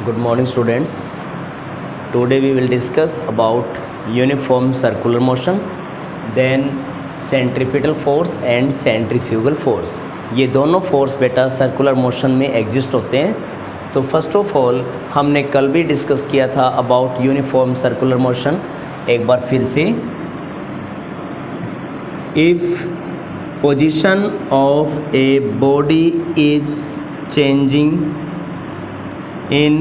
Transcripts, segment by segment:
Good morning, students. Today we will discuss about uniform circular motion, then centripetal force and centrifugal force. ये दोनों force बेटा circular motion में exist होते हैं। तो फर्स्ट ऑफ ऑल हमने कल भी डिस्कस किया था अबाउट यूनिफॉर्म सर्कुलर मोशन। एक बार फिर से, if position of a body is changing in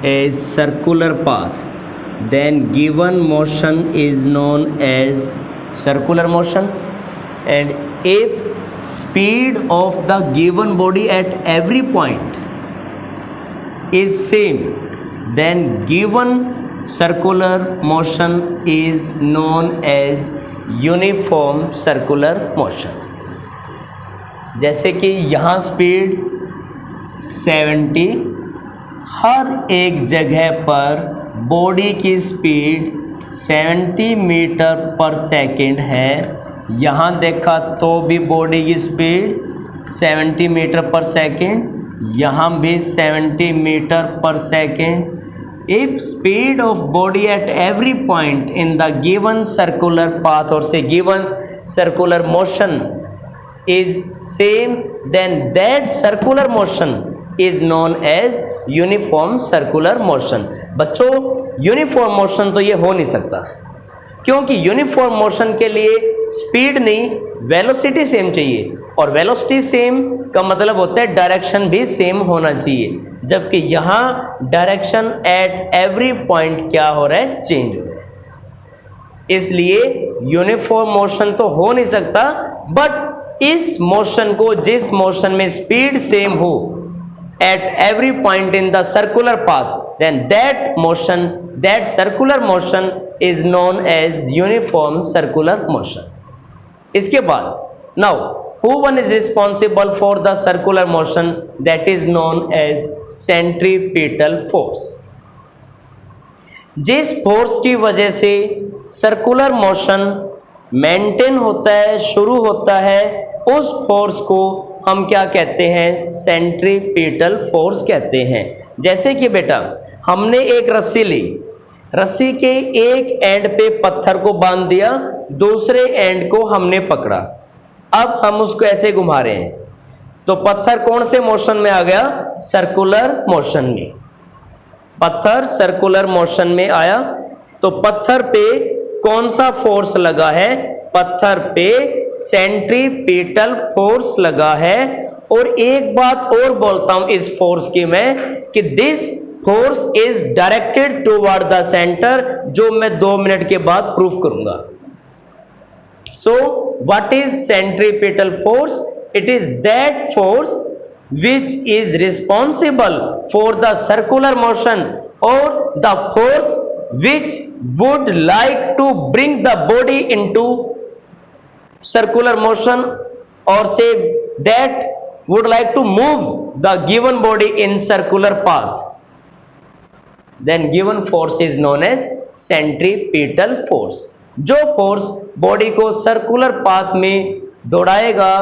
a circular path, then given motion is known as circular motion. And if speed of the given body at every point is same, then given circular motion is known as uniform circular motion. जैसे कि यहाँ speed 70, हर एक जगह पर body की speed 70 metre पर second है। यहाँ देखा तो भी बॉडी की स्पीड 70 मीटर पर सेकंड, यहाँ भी 70 मीटर पर second. If speed of body at every point in the given circular path और से given circular motion is same, then that circular motion is known as uniform circular motion. बच्चों, uniform motion तो ये हो नहीं सकता, क्योंकि यूनिफॉर्म मोशन के लिए स्पीड नहीं वेलोसिटी सेम चाहिए, और वेलोसिटी सेम का मतलब होता है डायरेक्शन भी सेम होना चाहिए, जबकि यहाँ डायरेक्शन एट एवरी पॉइंट क्या हो रहा है, चेंज हो रहा है। इसलिए यूनिफॉर्म मोशन तो हो नहीं सकता, बट इस मोशन को, जिस मोशन में स्पीड सेम हो at every point in the circular path, then that circular motion is known as uniform circular motion. इसके बाद now who one is responsible for the circular motion that is known as centripetal force. जिस force की वजह से circular motion maintain होता है, शुरू होता है, उस फोर्स को हम क्या कहते हैं, सेंट्रीपिटल फोर्स कहते हैं। जैसे कि बेटा हमने एक रस्सी ली, रस्सी के एक एंड पे पत्थर को बांध दिया, दूसरे एंड को हमने पकड़ा, अब हम उसको ऐसे घुमा रहे हैं, तो पत्थर कौन से मोशन में आ गया, सर्कुलर मोशन में। पत्थर सर्कुलर मोशन में आया, तो पत्थर पे कौन सा फोर्स लगा है, पत्थर पे सेंट्रीपिटल फोर्स लगा है। और एक बात और बोलता हूं इस फोर्स की मैं, कि this force is directed toward the centre, जो मैं 2 मिनट के बाद प्रूफ करूंगा। So what is centripetal force? It is that force which is responsible for the circular motion, or the force which would like to bring the body into circular motion, or say that would like to move the given body in circular path, then given force is known as centripetal force. जो force body को circular path में दौड़ाएगा,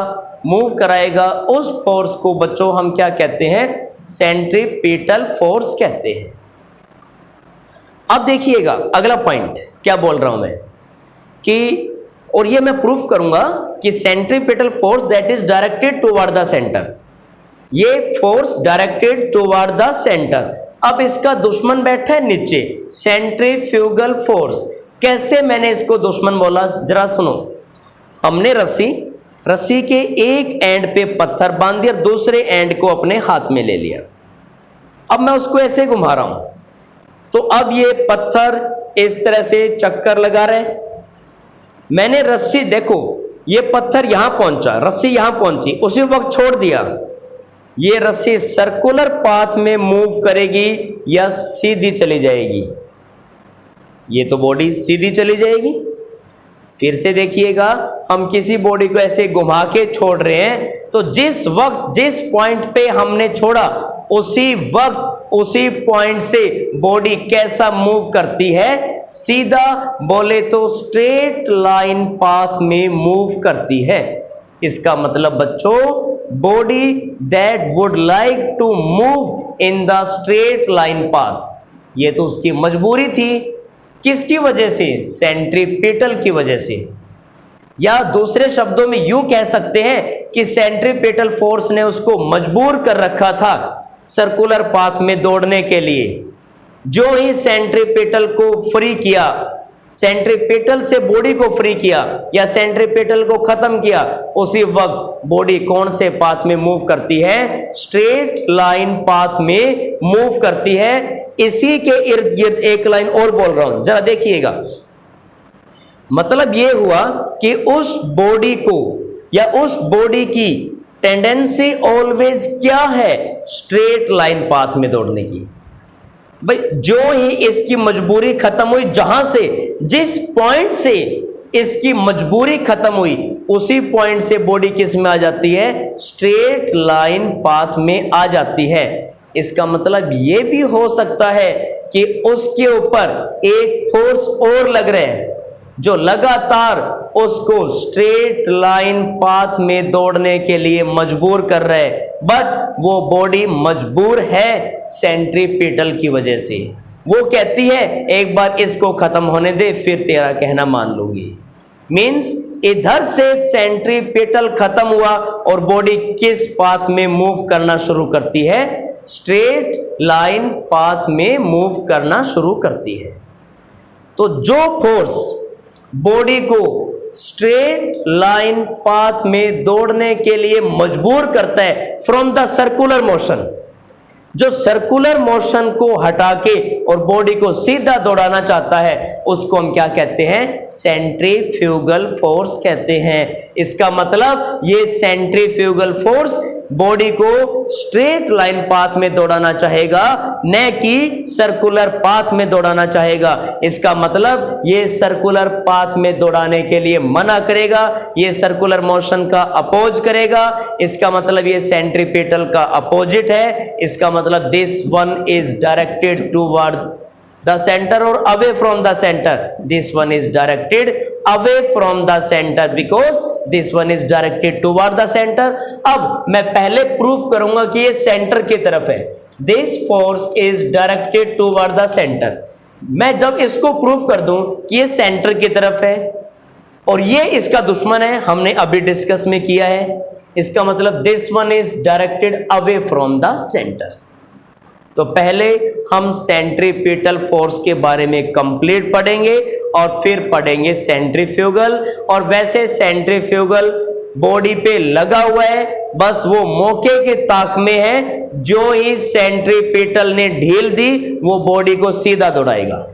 move कराएगा, उस force को बच्चों हम क्या कहते हैं, सेंट्रीपिटल फोर्स कहते हैं। अब देखिएगा अगला पॉइंट क्या बोल रहा हूं मैं, कि और ये मैं प्रूफ करूंगा कि centripetal force that is directed toward the centre, ये force directed toward the centre. अब इसका दुश्मन बैठा है नीचे, सेंट्रीफ्यूगल फोर्स। कैसे मैंने इसको दुश्मन बोला, जरा सुनो। हमने रस्सी के एक एंड पे पत्थर बांध दिया, दूसरे एंड को अपने हाथ में ले लिया, अब मैं उसको ऐसे घुमा रहा हूं, तो अब ये पत्थर इस तरह से चक्कर लगा रहे। मैंने रस्सी, देखो ये पत्थर यहां पहुंचा, रस्सी यहां पहुंची, उसी वक्त छोड़ दिया, ये रस्सी सर्कुलर पाथ में मूव करेगी या सीधी चली जाएगी, ये तो बॉडी सीधी चली जाएगी। फिर से देखिएगा, हम किसी बॉडी को ऐसे घुमा के छोड़ रहे हैं, तो जिस वक्त जिस पॉइंट पे हमने छोड़ा, उसी वक्त उसी पॉइंट से बॉडी कैसा मूव करती है, सीधा बोले तो स्ट्रेट लाइन पाथ में मूव करती है। इसका मतलब बच्चों body that would like to move in the straight line path. ये तो उसकी मजबूरी थी, किसकी वजह से? सेंट्रीपिटल की वजह से। या दूसरे शब्दों में यूं कह सकते हैं कि सेंट्रीपिटल फोर्स ने उसको मजबूर कर रखा था सर्कुलर पाथ में दौड़ने के लिए। जो ही सेंट्रीपिटल को फ्री किया, सेंट्रीपिटल से बॉडी को फ्री किया या सेंट्रीपिटल को खत्म किया, उसी वक्त बॉडी कौन से पाथ में मूव करती है? स्ट्रेट लाइन पाथ में मूव करती है। इसी के इर्द गिर्द एक लाइन और बोल रहा हूं, जरा देखिएगा। मतलब यह हुआ कि उस बॉडी को या उस बॉडी की टेंडेंसी ऑलवेज क्या है? स्ट्रेट लाइन पाथ में दौड़ने की। भाई जो ही इसकी मजबूरी खत्म हुई, जहां से, जिस पॉइंट से इसकी मजबूरी खत्म हुई, उसी पॉइंट से बॉडी किस में आ जाती है? स्ट्रेट लाइन पाथ में आ जाती है। इसका मतलब यह भी हो सकता है कि उसके ऊपर एक फोर्स और लग रहे हैं जो लगातार उसको स्ट्रेट लाइन पाथ में दौड़ने के लिए मजबूर कर रहे हैं, बट वो बॉडी मजबूर है सेंट्रीपिटल की वजह से। वो कहती है एक बार इसको खत्म होने दे, फिर तेरा कहना मान लूंगी। मींस इधर से सेंट्रीपिटल खत्म हुआ और बॉडी किस पाथ में मूव करना शुरू करती है? स्ट्रेट लाइन पाथ में मूव करना शुरू करती है। तो जो फोर्स बॉडी को स्ट्रेट लाइन पाथ में दौड़ने के लिए मजबूर करता है फ्रॉम द सर्कुलर मोशन, जो सर्कुलर मोशन को हटा के और बॉडी को सीधा दौड़ाना चाहता है, उसको हम क्या कहते हैं? सेंट्रीफ्यूगल फोर्स कहते हैं। इसका मतलब ये सेंट्रीफ्यूगल फोर्स बॉडी को स्ट्रेट लाइन पाथ में दौड़ाना चाहेगा, न कि सर्कुलर पाथ में दौड़ाना चाहेगा। इसका मतलब ये सर्कुलर पाथ में दौड़ाने के लिए मना करेगा, ये सर्कुलर मोशन का अपोज करेगा। इसका मतलब ये सेंट्रीपिटल का अपोजिट है। इसका मतलब this one is directed toward the center or away from the center. This one is directed away from the center because this one is directed toward the center. अब मैं पहले प्रूफ करूंगा कि ये सेंटर की तरफ है। This force is directed toward the center. मैं जब इसको प्रूफ कर दूं कि ये सेंटर की तरफ है और ये इसका दुश्मन है, हमने अभी डिस्कस में किया है, इसका मतलब this one is directed away from the center. तो पहले हम सेंट्रीपिटल फोर्स के बारे में कंप्लीट पढ़ेंगे और फिर पढ़ेंगे सेंट्रीफ्यूगल। और वैसे सेंट्रीफ्यूगल बॉडी पे लगा हुआ है, बस वो मौके के ताक में है। जो ही सेंट्रीपिटल ने ढील दी, वो बॉडी को सीधा दौड़ाएगा।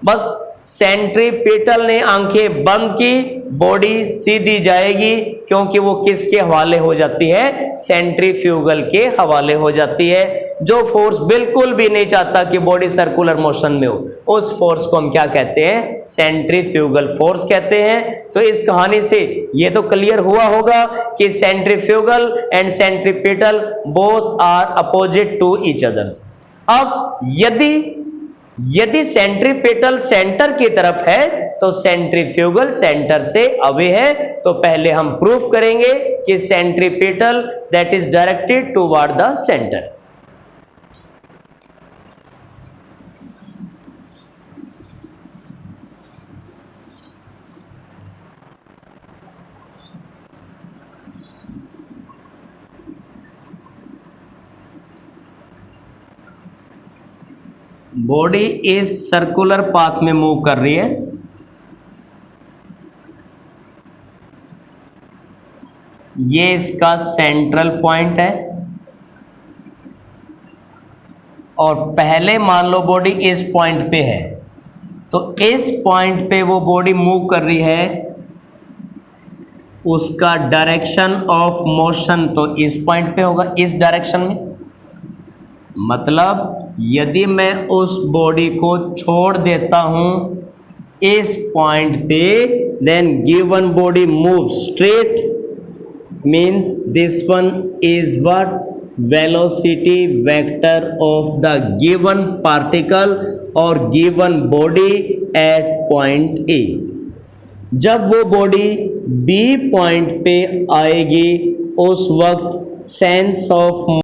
बस सेंट्रीपिटल ने आंखें बंद की, बॉडी सीधी जाएगी, क्योंकि वो किसके हवाले हो जाती है? सेंट्रीफ्यूगल के हवाले हो जाती है। जो फोर्स बिल्कुल भी नहीं चाहता कि बॉडी सर्कुलर मोशन में हो, उस फोर्स को हम क्या कहते हैं? सेंट्रीफ्यूगल फोर्स कहते हैं। तो इस कहानी से ये तो क्लियर हुआ होगा कि centrifugal and centripetal both are opposite to each others. अब यदि सेंट्रीपिटल सेंटर की तरफ है तो सेंट्रीफ्यूगल सेंटर से अवे है। तो पहले हम प्रूफ करेंगे कि centripetal that is directed toward the centre. Body इस सर्कुलर पाथ में मूव कर रही है। ये इसका सेंट्रल पॉइंट है और पहले मान लो बॉडी इस पॉइंट पे है, तो इस पॉइंट पे वो बॉडी मूव कर रही है, उसका डायरेक्शन ऑफ मोशन तो इस पॉइंट पे होगा, इस डायरेक्शन में। मतलब यदि मैं उस बॉडी को छोड़ देता हूं इस पॉइंट पे, then given body move straight, means this one is what? Velocity vector of the given particle और given body at point A. जब वो बॉडी बी पॉइंट पे आएगी, उस वक्त सेंस ऑफ